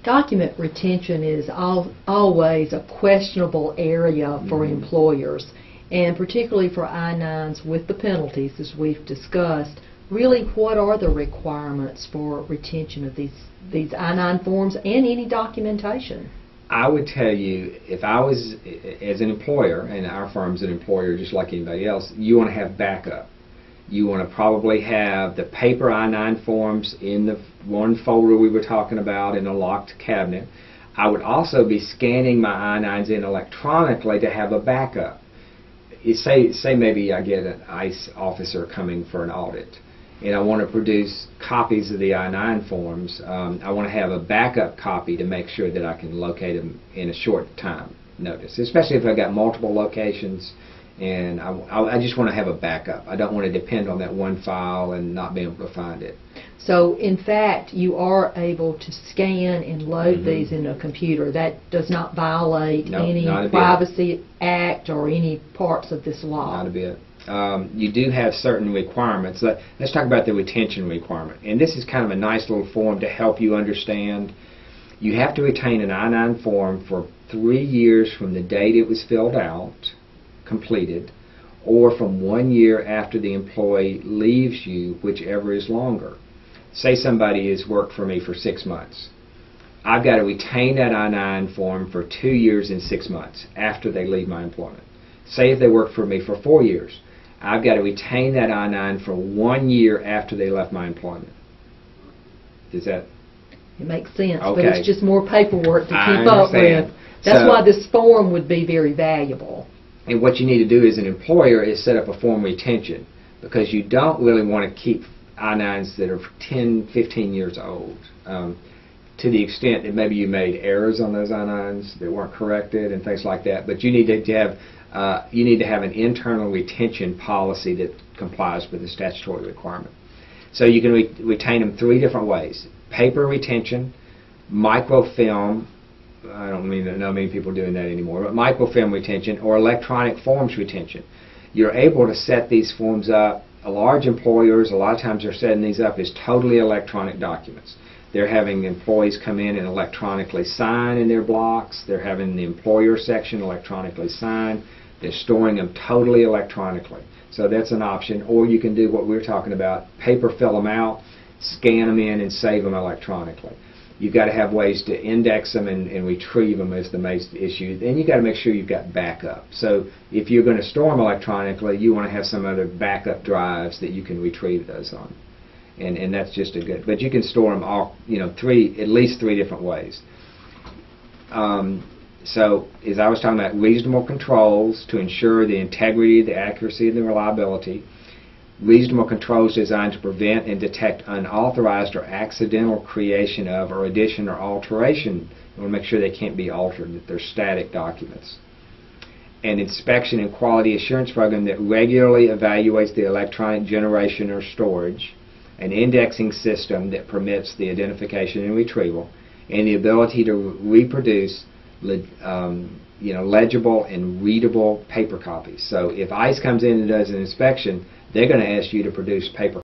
Document retention is always a questionable area for employers, and particularly for I-9s with the penalties, as we've discussed. Really, what are the requirements for retention of these I-9 forms and any documentation? I would tell you, if I was, as an employer, and our firm's an employer just like anybody else, you want to have backup. You want to probably have the paper I-9 forms in the one folder we were talking about in a locked cabinet. I would also be scanning my I-9s in electronically to have a backup. Say maybe I get an ICE officer coming for an audit, and I want to produce copies of the I-9 forms. I want to have a backup copy to make sure that I can locate them in a short time notice, especially if I've got multiple locations, and I just want to have a backup. I don't want to depend on that one file and not be able to find it. So, in fact, you are able to scan and load these in a computer. That does not violate any Privacy Act or any parts of this law. Not a bit. You do have certain requirements. Let's talk about the retention requirement. And this is kind of a nice little form to help you understand. You have to retain an I-9 form for 3 years from the date it was filled out, completed, or from 1 year after the employee leaves you, whichever is longer. Say somebody has worked for me for 6 months. I've got to retain that I-9 form for 2 years and 6 months after they leave my employment. Say if they worked for me for 4 years, I've got to retain that I-9 for 1 year after they left my employment. Does that? It makes sense, okay. But it's just more paperwork to keep up with. That's why this form would be very valuable. And what you need to do as an employer is set up a form retention, because you don't really want to keep I-9s that are 10, 15 years old. To the extent that maybe you made errors on those I-9s that weren't corrected and things like that, but you need to have an internal retention policy that complies with the statutory requirement. So you can retain them 3 different ways: paper retention, microfilm. I don't know many people doing that anymore, but microfilm retention, or electronic forms retention. You're able to set these forms up. Large employers, a lot of times they're setting these up as totally electronic documents. They're having employees come in and electronically sign in their blocks. They're having the employer section electronically sign. They're storing them totally electronically. So that's an option. Or you can do what we're talking about: paper fill them out, scan them in, and save them electronically. You've got to have ways to index them and retrieve them is the main issue. Then you've got to make sure you've got backup. So if you're going to store them electronically, you want to have some other backup drives that you can retrieve those on. And that's just a good. But you can store them all, at least three different ways. So as I was talking about, reasonable controls to ensure the integrity, the accuracy, and the reliability. Reasonable controls designed to prevent and detect unauthorized or accidental creation of, or addition or alteration. You want to make sure they can't be altered, that they're static documents. An inspection and quality assurance program that regularly evaluates the electronic generation or storage. An indexing system that permits the identification and retrieval. And the ability to reproduce legible and readable paper copies. So if ICE comes in and does an inspection, they're going to ask you to produce paper